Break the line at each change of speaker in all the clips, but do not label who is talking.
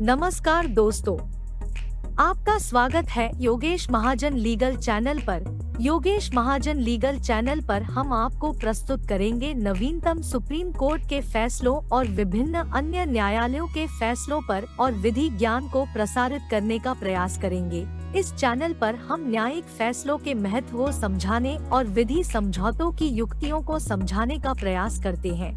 नमस्कार दोस्तों, आपका स्वागत है योगेश महाजन लीगल चैनल पर। योगेश महाजन लीगल चैनल पर हम आपको प्रस्तुत करेंगे नवीनतम सुप्रीम कोर्ट के फैसलों और विभिन्न अन्य न्यायालयों के फैसलों पर और विधि ज्ञान को प्रसारित करने का प्रयास करेंगे। इस चैनल पर हम न्यायिक फैसलों के महत्व को समझाने और विधि समझौतों की युक्तियों को समझाने का प्रयास करते हैं।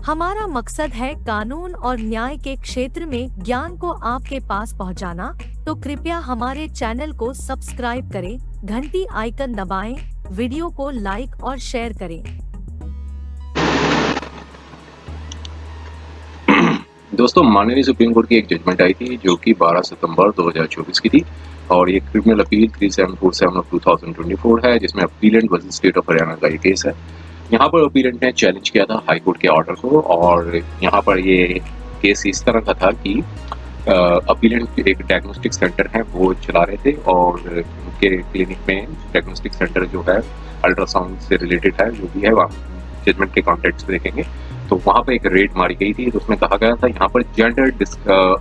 हमारा मकसद है कानून और न्याय के क्षेत्र में ज्ञान को आपके पास पहुंचाना, तो कृपया हमारे चैनल को सब्सक्राइब करें, घंटी आइकन दबाएं, वीडियो को लाइक और शेयर करें।
दोस्तों, माननीय सुप्रीम कोर्ट की एक जजमेंट आई थी जो कि 12 सितंबर 2024 की थी और ये क्रिमिनल अपील 3747 ऑफ 2024 है, जिसमें appellate versus state of Haryana का ये केस है। यहाँ पर अपीलेंट ने चैलेंज किया था हाई कोर्ट के ऑर्डर को और यहाँ पर ये केस इस तरह का था कि अपीलेंट एक डायग्नोस्टिक सेंटर है वो चला रहे थे और उनके क्लिनिक में डायग्नोस्टिक सेंटर जो है अल्ट्रासाउंड से रिलेटेड है, जो भी है वहाँ जजमेंट के कॉन्टेक्स्ट देखेंगे तो वहाँ पर एक रेड मारी गई थी। तो उसमें कहा गया था यहाँ पर जेंडर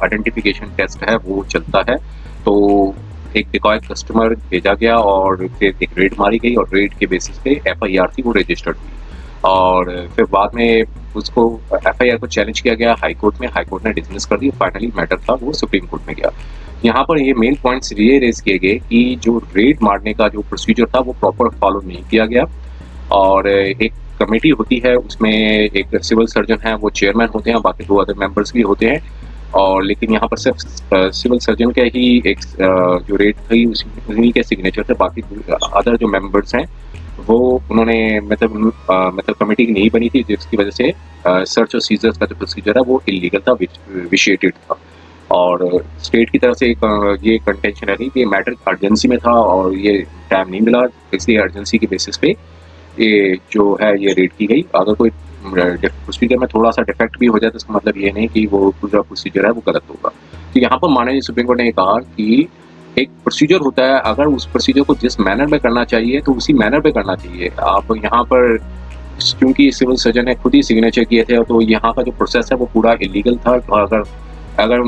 आइडेंटिफिकेशन टेस्ट है वो चलता है, तो एक डिकॉय कस्टमर भेजा गया और फिर एक रेड मारी गई और रेड के बेसिस पे एफआईआर थी वो रजिस्टर्ड हुई और फिर बाद में उसको एफआईआर को चैलेंज किया गया हाई कोर्ट में। हाई कोर्ट ने डिसमिस कर दी। फाइनली मैटर था वो सुप्रीम कोर्ट में गया। यहाँ पर ये मेन पॉइंट्स ये रेज किए गए कि जो रेड मारने का जो प्रोसीजर था वो प्रॉपर फॉलो नहीं किया गया और एक कमेटी होती है, उसमें एक सिविल सर्जन है वो चेयरमैन होते हैं, बाकी 2 अदर मेंबर्स भी होते हैं और लेकिन यहाँ पर सिर्फ सिविल सर्जन के ही एक जो रेट थी उन्हीं के सिग्नेचर थे, बाकी अदर जो मेंबर्स हैं वो उन्होंने मतलब कमेटी नहीं बनी थी, जिसकी वजह से सर्च और सीजर्स का जो प्रोसीजर है वो इलीगल था, विशिएटेड था और स्टेट की तरफ से ये कंटेंशन है कि ये मैटर अर्जेंसी में था और ये टाइम नहीं मिला, इसलिए अर्जेंसी के बेसिस पे ये जो है ये रेड की गई। अगर कोई प्रोसीजर में थोड़ा सा डिफेक्ट भी हो जाए तो इसका मतलब ये नहीं कि वो पूरा प्रोसीजर है वो गलत होगा। तो यहाँ पर माननीय सुप्रीम कोर्ट ने कहा कि एक प्रोसीजर होता है, अगर उस प्रोसीजर को जिस मैनर में करना चाहिए तो उसी मैनर में करना चाहिए। आप यहाँ पर क्योंकि सिविल सर्जन ने खुद ही सिग्नेचर किए थे तो यहाँ का जो प्रोसेस है वो पूरा इलीगल था। अगर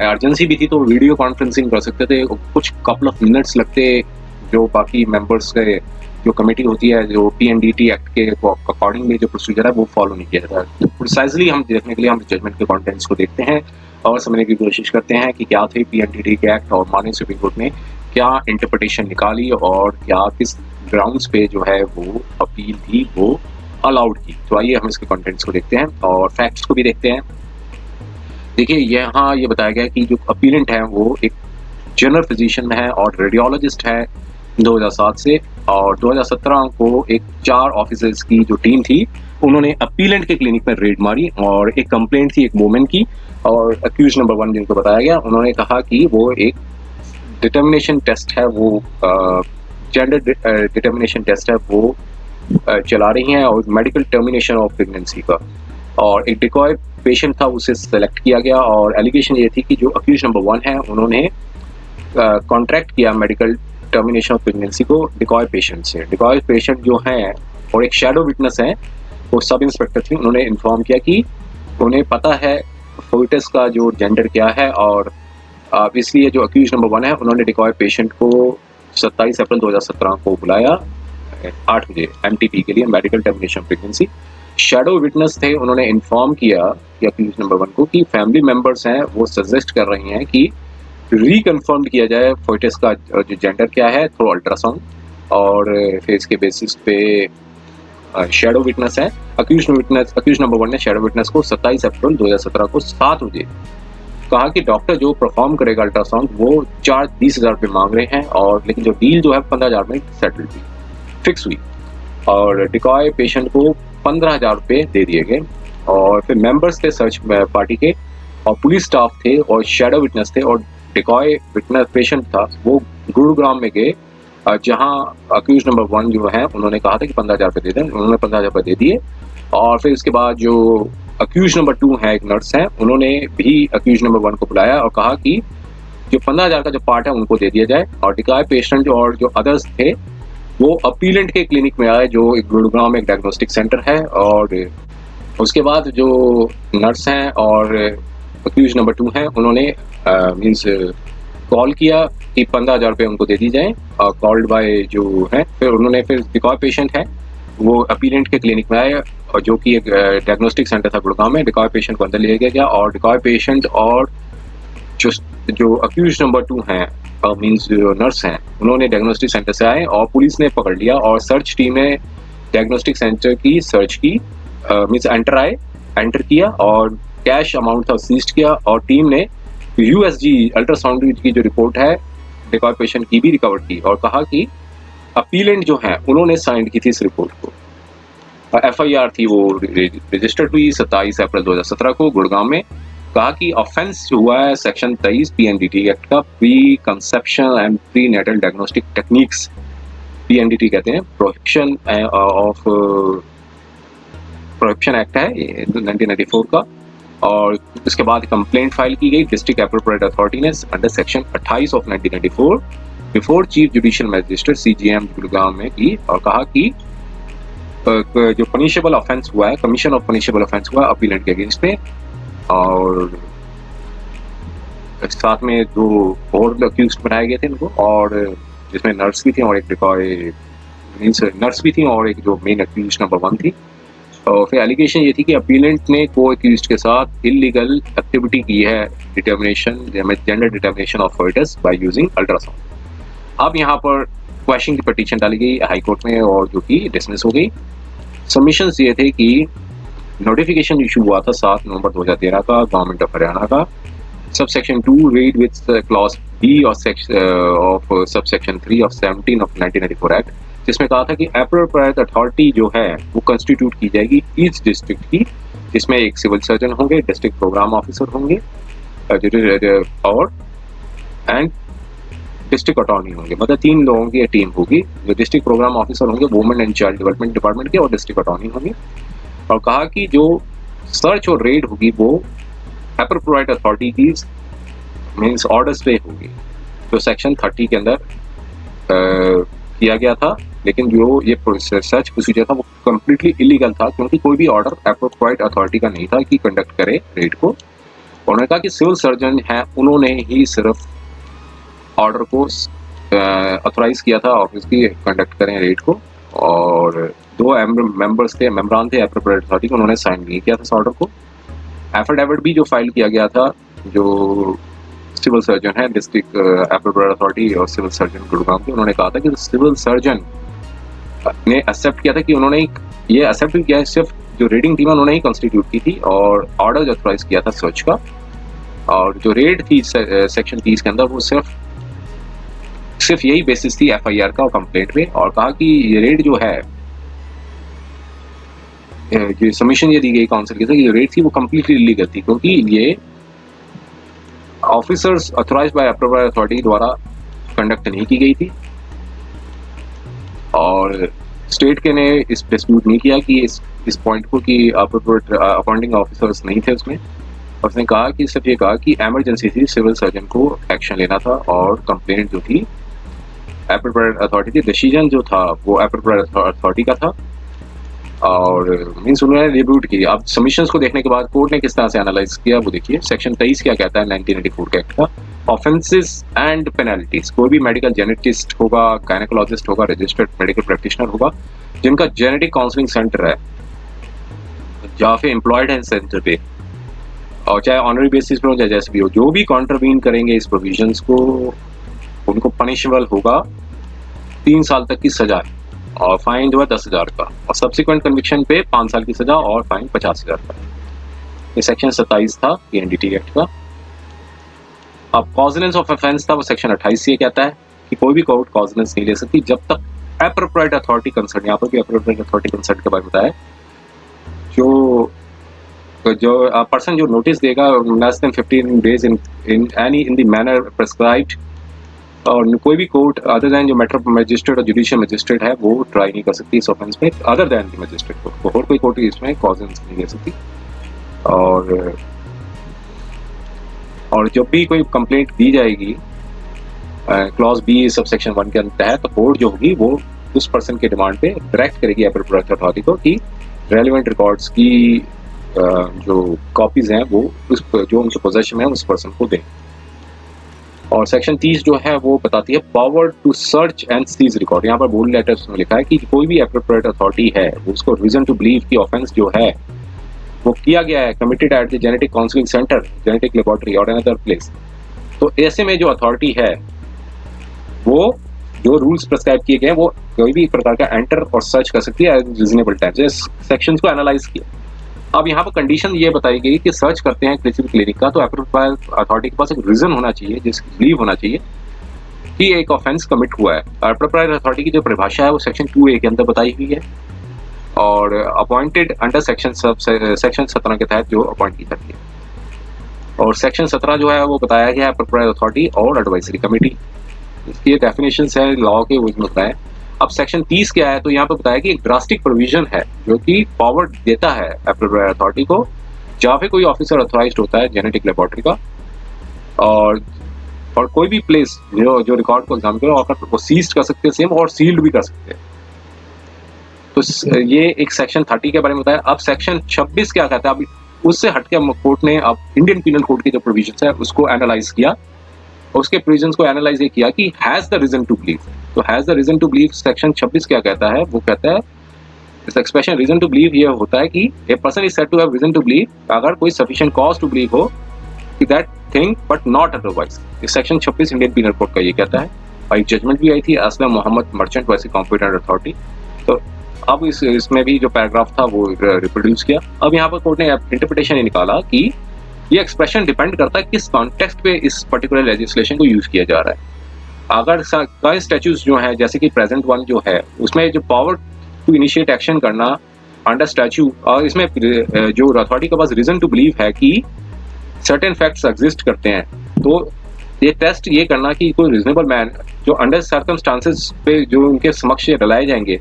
अर्जेंसी भी थी तो वीडियो कॉन्फ्रेंसिंग कर सकते थे, कुछ कपल ऑफ मिनट्स लगते, जो बाकी मेंबर्स के जो कमेटी होती है जो पीएनडीटी एक्ट के अकॉर्डिंगली जो प्रोसीजर है वो फॉलो नहीं किया जाता। तो प्रिसाइजली हम देखने के लिए हम जजमेंट के कंटेंट्स को देखते हैं और समझने की कोशिश करते हैं कि क्या थे पीएनडीटी के एक्ट और माननीय सुप्रीम कोर्ट ने क्या इंटरप्रिटेशन निकाली और क्या किस ग्राउंड्स पे जो है वो अपील थी वो अलाउड की। तो आइए हम इसके कंटेंट्स को देखते हैं और फैक्ट्स को भी देखते हैं। देखिए, यहाँ ये बताया गया कि जो अपीलेंट है वो एक जनरल फिजिशियन है और रेडियोलॉजिस्ट है 2007 से और 2017 को एक 4 ऑफिसर्स की जो टीम थी उन्होंने अपीलेंट के क्लिनिक में रेड मारी और एक कंप्लेंट थी एक वुमेन की और अक्यूज नंबर 1 जिनको बताया गया उन्होंने कहा कि वो एक डिटर्मिनेशन टेस्ट है वो जेंडर डिटर्मिनेशन टेस्ट है वो चला रही हैं और मेडिकल टर्मिनेशन ऑफ प्रेगनेंसी का, और एक डिकॉय पेशेंट था उसे सेलेक्ट किया गया और एलिगेशन ये थी कि जो अक्यूज नंबर 1 है उन्होंने कॉन्ट्रैक्ट किया मेडिकल टर्मिनेशन ऑफ प्रेगनेंसी को डिकॉय पेशेंट से। डिकॉय पेशेंट जो हैं और एक शैडो विटनेस है वो सब इंस्पेक्टर थी, उन्होंने इन्फॉर्म किया कि उन्हें पता है फोइटस का जो जेंडर क्या है और इसलिए जो अक्यूज नंबर 1 है उन्होंने डिकॉय पेशेंट को 27 अप्रैल 2017 को बुलाया 8 बजे एमटीपी के लिए, medical termination pregnancy. Shadow witness थे, उन्होंने इन्फॉर्म किया कि अक्यूज नंबर 1 को कि फैमिली मेम्बर्स हैं वो सजेस्ट कर रही हैं कि रिकन्फर्म किया जाए फोइटस का जो जेंडर क्या है थ्रू अल्ट्रासाउंड और फिर इसके बेसिस पे शैडो विटनेस है अक्यूज नंबर 1 ने शैडो विटनेस को 27 अप्रैल 2017 को 7 बजे कहा कि डॉक्टर जो परफॉर्म करेगा अल्ट्रासाउंड वो 20,000 रुपये मांग रहे हैं और लेकिन जो डील जो है 15,000 में सेटल हुई, फिक्स हुई और डिकॉय पेशेंट को 15,000 रुपये दे दिए गए। और फिर मेंबर्स थे सर्च पार्टी के और पुलिस स्टाफ थे और शैडो विटनेस थे और डिकॉय विटनेस पेशेंट था वो गुरुग्राम में गए जहां अक्यूज नंबर 1 जो है उन्होंने कहा था कि 15,000 रुपये दे दें, उन्होंने 15,000 रुपये दे दिए। और फिर इसके बाद जो अक्यूज नंबर 2 है एक नर्स है, उन्होंने भी अक्यूज नंबर 1 को बुलाया और कहा कि जो 15,000 का जो पार्ट है उनको दे दिया जाए। और डिकॉय पेशेंट और जो अदर्स थे वो अपीलेंट के क्लिनिक में आए जो एक गुरुग्राम में एक डायग्नोस्टिक सेंटर है और उसके बाद जो नर्स हैं और अक्यूज नंबर 2 हैं, उन्होंने मीन्स कॉल किया कि 15,000 रुपये उनको दे दी जाए, कॉल्ड बाय जो है। फिर उन्होंने फिर डिकॉय पेशेंट है वो अपीलेंट के क्लिनिक में आए, और जो कि एक डायग्नोस्टिक सेंटर था गुड़गांव में। डिकॉय पेशेंट को अंदर ले गया और डिकॉय पेशेंट और जो अक्यूज नंबर 2 हैं मीन्स नर्स हैं, उन्होंने डायग्नोस्टिक सेंटर से आए और पुलिस ने पकड़ लिया, और सर्च टीम ने डायग्नोस्टिक सेंटर की सर्च की, मीन्स एंटर किया और कैश अमाउंट था सीज्ड किया, और टीम ने यूएसजी अल्ट्रासाउंड की जो रिपोर्ट है डिकॉय पेशेंट की भी रिकवर की, और कहा कि अपीलेंट जो है उन्होंने साइन की थी इस रिपोर्ट को। एफआईआर थी वो रजिस्टर्ड हुई 27 अप्रैल 2017 को गुड़गांव में। कहा कि ऑफेंस हुआ है सेक्शन 23 पीएनडीटी एक्ट का, pre conception and pre natal diagnostic techniques, PNDT कहते हैं, प्रोहिबिशन एक्ट है 1994 का। और इसके बाद कंप्लेंट फाइल की गई डिस्ट्रिक्ट एप्रोप्रिएट अथॉरिटी ने under section 28 of 1994 before chief judicial magistrate CGM Gurgaon में की, और कहा कि जो पनिशेबल ऑफेंस हुआ है, कमीशन ऑफ पनिशेबल ऑफेंस हुआ अपीलेंट के अगेंस्ट में, और साथ में 2 और अक्यूज्ड बनाए गए थे इनको, और जिसमें नर्स भी थी और एक डिकॉय मींस नर्स भी थी और एक जो मेन अक्यूज्ड नंबर 1 थी। और फिर एलिगेशन ये थी कि अपीलेंट ने को अक्यूज्ड के साथ इलीगल एक्टिविटी की है, determination gender determination of foetus by using ultrasound. अब यहाँ पर क्वेश्चन की पिटीशन डाली गई हाई कोर्ट में, और जो कि डिसमिस हो गई। सबमिशंस ये थे कि नोटिफिकेशन इशू हुआ था 7 नवंबर 2013 का गवर्नमेंट ऑफ हरियाणा का, sub section 2 read with clause B of sub section 3 of 17 of 1994 Act, जिसमें कहा था कि एप्रोप्रिएट अथॉरिटी जो है वो कंस्टिट्यूट की जाएगी ईच डिस्ट्रिक्ट की, जिसमें एक सिविल सर्जन होंगे, डिस्ट्रिक्ट प्रोग्राम ऑफिसर होंगे और एंड डिस्ट्रिक्ट अटॉर्नी होंगे, मतलब 3 लोगों की टीम होगी। जो डिस्ट्रिक्ट प्रोग्राम ऑफिसर होंगे women and child development department के, और डिस्ट्रिक्ट अटॉर्नी होंगे। और कहा कि जो सर्च और रेड होगी वो एप्रोप्रिएट अथॉरिटी की मींस ऑर्डर्स पे होगी, जो सेक्शन 30 के अंदर किया गया था। लेकिन जो ये सर्च प्रोसीजर था वो कम्प्लीटली इलीगल था, क्योंकि कोई भी ऑर्डर एप्रोप्रिएट अथॉरिटी का नहीं था कि कंडक्ट करे रेड को। उन्होंने कहा कि सिविल सर्जन है उन्होंने ही सिर्फ ऑर्डर को ऑथोराइज किया था ऑफिस की कंडक्ट करें रेड को, और 2 मेंबरान थे एप्रोप्रिएट अथॉरिटी को, उन्होंने साइन नहीं किया था इस ऑर्डर को। एफिडेविट भी जो फाइल किया गया था जो सिविल सर्जन है डिस्ट्रिक्ट एप्रोप्रिएट अथॉरिटी और सिविल सर्जन गुड़गांव के, उन्होंने कहा था कि सिविल सर्जन ने एक्सेप्ट किया था कि उन्होंने ये एक्सेप्ट किया है सिर्फ जो रेडिंग टीम उन्होंने ही कंस्टिट्यूट की थी और ऑर्डर ऑथोराइज किया था सर्च का, और जो रेड थी सेक्शन 30 के अंदर वो सिर्फ यही बेसिस थी एफआईआर का और कंप्लेंट पे। और कहा कि ये रेड जो है जो सबमिशन ये दी गई काउंसिल के साथ, ये रेड थी वो कम्प्लीटली इलीगल थी, क्योंकि ये officers authorised bye appropriate authority द्वारा कंडक्ट नहीं की गई थी, और स्टेट के ने इस डिस्प्यूट नहीं किया कि इस पॉइंट को कि अपॉइंटिंग ऑफिसर्स नहीं थे उसमें। उसने कहा कि सिर्फ ये कहा कि एमरजेंसी थी, सिविल सर्जन को एक्शन लेना था, और कंप्लेंट जो थी एप्रोप्रिएट अथॉरिटी थी, डिसीजन जो था वो एप्रोप्रिएट अथॉरिटी का था, और मीन्स उन्होंने रिव्यूट की। अब सबमिशंस को देखने के बाद कोर्ट ने किस तरह से एनालाइज किया वो देखिए। सेक्शन 23 क्या कहता है 1994 के एक्ट का, ऑफेंसेस एंड पेनल्टीज। कोई भी मेडिकल जेनेटिस्ट होगा, गायनेकोलॉजिस्ट होगा, रजिस्टर्ड मेडिकल प्रैक्टिशनर होगा जिनका जेनेटिक काउंसलिंग सेंटर है या फिर एम्प्लॉयड है सेंटर पे, और चाहे ऑनरी बेसिस पे हो चाहे जैसे भी हो, जो भी कॉन्ट्रवीन करेंगे इस प्रोविजंस को उनको पनिशेबल होगा 3 साल तक की सजा और फाइन जो है 10,000 का, और सब्सिक्वेंट कन्विक्शन पे 5 साल की सजा और फाइन 50,000 का। ये सेक्शन 27 था पीएनडीटी एक्ट का। अब कॉजनेंस ऑफ ऑफेंस था वो सेक्शन 28 से कहता है कि कोई भी कोर्ट कॉजनेंस नहीं ले सकती जब तक एप्रोप्रिएट अथॉरिटी कंसर्न, यहाँ पर भी एप्रोप्रिएट अथॉरिटी कंसर्न के बारे में बताया, जो पर्सन जो नोटिस देगा less than 15 days in the manner prescribed, और कोई भी कोर्ट अदर दैन जो मेट्रो मजिस्ट्रेट और जुडिशियल मजिस्ट्रेट है वो ट्राई नहीं कर सकती इस ऑफेंस में, other than the magistrate court, और कोई कोर्ट इसमें कॉजनेंस नहीं ले सकती। और जब भी कोई कंप्लेंट दी जाएगी क्लॉज बी सब सेक्शन 1 के तहत, तो कोर्ट जो होगी वो उस पर्सन के डिमांड पे डायरेक्ट करेगी एप्रोप्रिएट अथॉरिटी को कि रेलेवेंट रिकॉर्ड्स की जो कॉपीज हैं वो उस जो उनके पोजेशन में है उस पर्सन को दें। और सेक्शन 30 जो है वो बताती है power to search and seize record. यहाँ पर बोल्ड लेटर्स में लिखा है कि कोई भी एप्रोप्रिएट अथॉरिटी है वो उसको रीजन टू बिलीव की ऑफेंस जो है वो किया गया है, committed at the genetic counselling centre, genetic laboratory और अनदर प्लेस, तो ऐसे में जो अथॉरिटी है वो जो रूल्स प्रिस्क्राइब किए गए हैं वो कोई भी प्रकार का एंटर और सर्च कर सकती है रीजनेबल टाइम। जैसे सेक्शंस को एनालाइज किया। अब यहाँ पर कंडीशन ये बताई गई कि सर्च करते हैं किसी भी क्लिनिक का तो एप्रोप्रिएट अथॉरिटी के पास एक रीजन होना चाहिए, जिसकी बिलीव होना चाहिए कि एक ऑफेंस कमिट हुआ है। एप्रोप्रिएट अथॉरिटी की जो परिभाषा है वो सेक्शन 2A के अंदर बताई हुई है और अपॉइंटेड अंडर सेक्शन 17 के तहत जो अपॉइंट की जाती है। और सेक्शन 17 जो है वो बताया गया है एप्रोप्रिएट अथॉरिटी और एडवाइजरी कमेटी, इसकी डेफिनेशंस है लॉ के वो बताया। अब सेक्शन 30 क्या है, तो यहाँ पे बताया कि एक ड्रास्टिक प्रोविजन है जो कि पावर देता है एप्रोप्रिएट अथॉरिटी को जहाँ पे कोई ऑफिसर ऑथराइज्ड होता है जेनेटिक लेबोरेटरी का और कोई भी प्लेस जो रिकॉर्ड को एग्जामिन करे और वो सीज कर सकते हैं सेम और सील्ड भी कर सकते हैं। तो ये एक सेक्शन 30 के बारे में बताया। अब सेक्शन 26 क्या कहता है, अभी उससे हटके कोर्ट ने अब इंडियन पीनल कोड के जो प्रोविजंस है उसको एनालाइज किया और उसके प्रोविजंस को एनालाइज ये किया कि has the reason to believe. तो has the reason to believe section 26 क्या कहता है, वो कहता है इस एक्सप्रेशन रीजन टू बिलीव ये होता है कि a person is said to have reason to believe अगर कोई सफिशिएंट कॉज टू बिलीव हो कि that thing but not otherwise. इस सेक्शन 26 इंडियन पीनल कोड का ये कहता है। और एक जजमेंट भी आई थी असलम मोहम्मद मर्चेंट वैसे कॉम्पिटेंट अथॉरिटी। तो अब इसमें भी जो पैराग्राफ था वो रिप्रोड्यूस किया। अब यहाँ पर कोर्ट ने इंटरप्रिटेशन ये निकाला कि ये एक्सप्रेशन डिपेंड करता है किस कॉन्टेक्स्ट पे इस पर्टिकुलर लेजिस्लेशन को यूज किया जा रहा है। अगर कई स्टैट्यूज जो है जैसे कि प्रेजेंट वन जो है उसमें जो पावर टू इनिशिएट एक्शन करना अंडर स्टैच्यू और इसमें जो अथॉरिटी के पास रीजन टू बिलीव है कि सर्टेन फैक्ट्स एग्जिस्ट करते हैं, तो ये टेस्ट ये करना कि कोई रीजनेबल मैन जो अंडर सर्कमस्टांसेस पे जो उनके समक्ष लाए जाएंगे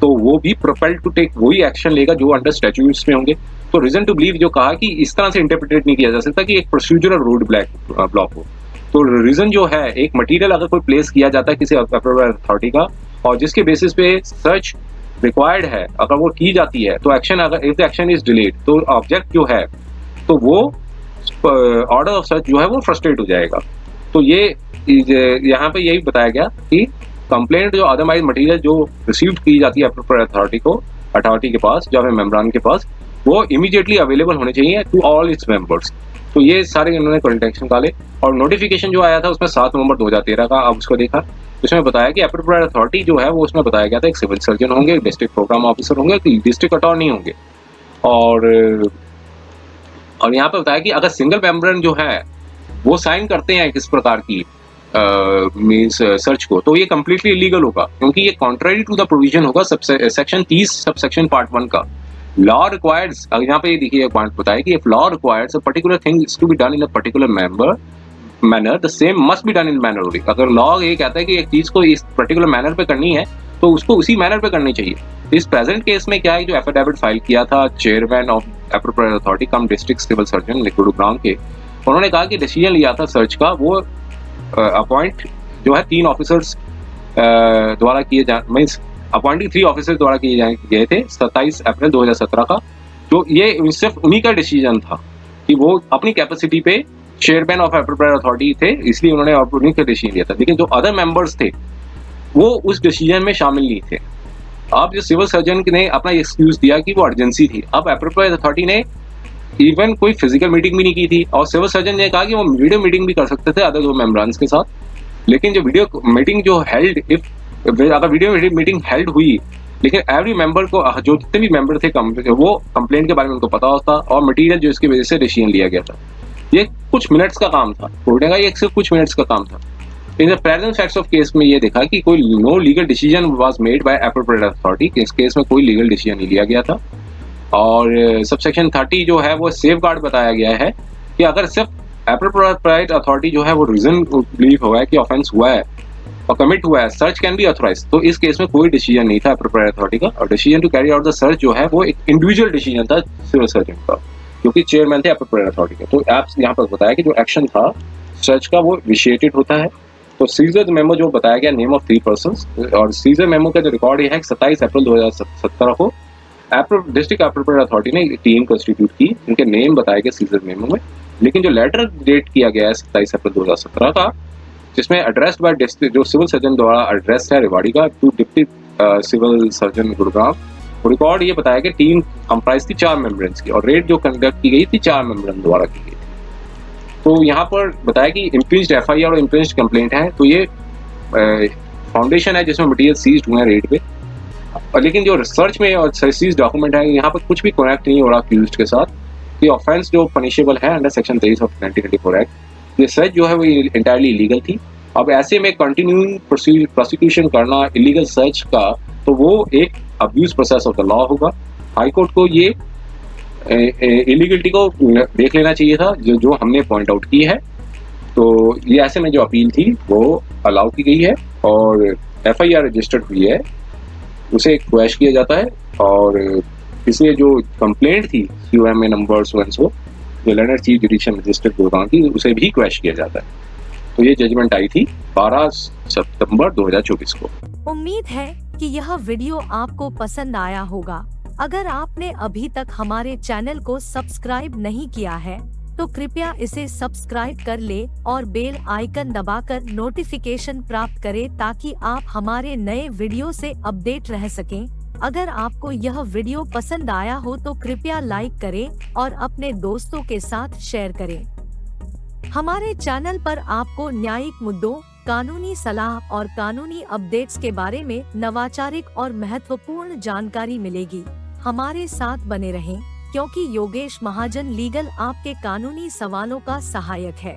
तो वो भी प्रोपेल टू टेक वही एक्शन लेगा जो अंडर स्टैट्यूट्स में होंगे। तो रीजन टू बिलीव जो कहा कि इस तरह से इंटरप्रिटेट नहीं किया जा सकता कि एक प्रोसीजरल रोड ब्लॉक हो। तो रीजन जो है एक मटेरियल अगर कोई प्लेस किया जाता है किसी एप्रोप्रिएट अथॉरिटी का और जिसके बेसिस पे सर्च रिक्वायर्ड है अगर वो की जाती है तो एक्शन अगर if the action is delayed तो ऑब्जेक्ट जो है तो वो ऑर्डर ऑफ सर्च जो है वो फ्रस्ट्रेट हो जाएगा। तो ये यहाँ पे यही बताया गया कि कंप्लेंट जो अदरवाइज मटेरियल जो रिसीव की जाती है एप्रोप्रिएट अथॉरिटी के पास जो है मेम्बरान के पास वो इमीडिएटली अवेलेबल होने चाहिए टू ऑल इट्स मेंबर्स। तो ये सारे इन्होंने कॉन्टेक्शन निकाले और नोटिफिकेशन जो आया था उसमें 7 नवंबर 2013 का अब उसको देखा। उसमें बताया कि एप्रोप्रिएट अथॉरिटी जो है वो उसमें बताया गया था एक सिविल सर्जन होंगे, डिस्ट्रिक्ट प्रोग्राम ऑफिसर होंगे, डिस्ट्रिक्ट अटॉर्नी होंगे और यहाँ पे बताया कि अगर सिंगल मेंबर जो है वो साइन करते हैं किस प्रकार की मींस सर्च को तो ये कंप्लीटली इलीगल होगा क्योंकि ये कॉन्ट्ररी टू द प्रोविजन होगा सेक्शन 30 सब सेक्शन पार्ट 1 का। लॉ रिक्वायर्स यहाँ पे देखिए एक पॉइंट बताया कि if law requires a particular thing is to be done in a particular manner the same must be done in manner only. अगर law ये कहता है कि एक चीज को इस पर्टिकुलर मैनर पे करनी है तो उसको उसी मैनर पे करनी चाहिए। इस प्रेजेंट केस में क्या है जो एफिडेविट फाइल किया था chairman of appropriate authority cum district civil surgeon Gurugram के, उन्होंने कहा कि डिसीजन लिया था सर्च का वो अपॉइंट जो है 3 ऑफिसर्स द्वारा किए जा मीन्स अपॉइंटिंग 3 ऑफिसर्स द्वारा किए गए थे 27 अप्रैल 2017 का। जो ये सिर्फ उन्हीं का डिसीजन था कि वो अपनी कैपेसिटी पे चेयरमैन ऑफ एप्रोप्रिएट अथॉरिटी थे इसलिए उन्होंने उन्हीं का डिसीजन लिया था, लेकिन जो अदर मेंबर्स थे वो उस डिसीजन में शामिल नहीं थे। अब जो सिविल सर्जन ने अपना एक्सक्यूज दिया कि वो अर्जेंसी थी। अब एप्रोप्रिएट अथॉरिटी ने इवन कोई फिजिकल मीटिंग भी नहीं की थी और सिविल सर्जन ने कहा कि वो वीडियो मीटिंग भी कर सकते थे अदर 2 मेंबर्स के साथ, लेकिन जो वीडियो मीटिंग जो हेल्ड अगर वीडियो मीटिंग हेल्ड हुई लेकिन एवरी मेंबर को जो जितने भी मेंबर थे वो कंप्लेंट के बारे में उनको पता होता और मटेरियल जो इसकी वजह से डिसीजन लिया गया था ये कुछ मिनट्स का काम था। कोर्ट ने कहा ये सिर्फ कुछ मिनट्स का काम था। In the present facts of case में ये देखा कि कोई no legal decision was made by appropriate authority. इस केस में कोई लीगल डिसीजन नहीं लिया गया था और सबसेक्शन 30 जो है वो सेफ गार्ड बताया गया है कि अगर सिर्फ एप्रोप्रिएट अथॉरिटी जो है वो रीजन बिलीव हुआ है कि ऑफेंस हुआ है और कमिट हुआ है सर्च कैन बी ऑथराइज। तो इस केस में कोई डिसीजन नहीं था एप्रोप्रिएट अथॉरिटी का और decision to carry out the search जो है वो एक इंडिविजुअल डिसीजन था सिविल सर्जन का क्योंकि चेयरमैन थे एप्रोप्रिएट अथॉरिटी के। तो आप यहाँ पर बताया कि जो एक्शन था सर्च का वो इनिशिएटेड होता है। तो सीजर मेमो जो बताया गया नेम ऑफ 3 पर्संस और सीजर मेमो का जो रिकॉर्ड है 27 अप्रैल 2017 को डिस्ट्रिक्ट एप्रोप्रिएट अथॉरिटी ने एक टीम कंस्टिट्यूट की, उनके नेम बताए गए सीजर मेमो में, लेकिन जो लेटर डेट किया गया है 27 अप्रैल 2017 का, जिसमें एड्रेस्ड बाय डिस्ट्रिक्ट, जो सिविल सर्जन द्वारा एड्रेस है रेवाड़ी का to deputy civil surgeon Gurgaon, record ये बताया कि टीम कंप्राइज थी 4 मेंबर्स की और रेड जो कंडक्ट की गई थी 4 मेंबर्स द्वारा की गई थी। तो यहाँ पर बताया कि इम्पीच्ड एफआईआर और इम्पीच्ड कंप्लेंट है, तो ये फाउंडेशन है जिसमें मटेरियल सीज्ड हुए हैं रेड पे, और लेकिन जो रिसर्च में और सीज डॉक्यूमेंट है यहाँ पर कुछ भी कनेक्ट नहीं हो रहा अक्यूज्ड के साथ। ये ऑफेंस जो पनिशेबल है अंडर सेक्शन 23 ऑफ 1984 एक्ट, ये सर्च जो है वो इंटायरली इलीगल थी। अब ऐसे में कंटिन्यूइंग प्रोसिक्यूशन करना इलीगल सर्च का, तो वो एक abuse process of the law होगा। हाई कोर्ट को ये इलीगलिटी को देख लेना चाहिए था, जो हमने पॉइंट आउट की है। तो ये ऐसे में जो अपील थी वो अलाउ की गई है और एफआईआर रजिस्टर्ड हुई है, उसे क्वैश किया जाता है, और इसलिए जो कंप्लेंट थी यूएमए नंबर सो एंड सो, जो land chief judicial magistrate Gurgaon की, उसे भी क्वैश किया जाता है। तो ये जजमेंट आई थी 12 सितंबर 2024 को।
उम्मीद है कि यह वीडियो आपको पसंद आया होगा। अगर आपने अभी तक हमारे चैनल को सब्सक्राइब नहीं किया है तो कृपया इसे सब्सक्राइब कर ले और बेल आइकन दबाकर नोटिफिकेशन प्राप्त करें ताकि आप हमारे नए वीडियो से अपडेट रह सकें। अगर आपको यह वीडियो पसंद आया हो तो कृपया लाइक करें और अपने दोस्तों के साथ शेयर करें। हमारे चैनल पर आपको न्यायिक मुद्दों, कानूनी सलाह और कानूनी अपडेट्स के बारे में नवाचारिक और महत्वपूर्ण जानकारी मिलेगी। हमारे साथ बने रहें, क्योंकि योगेश महाजन लीगल आपके कानूनी सवालों का सहायक है।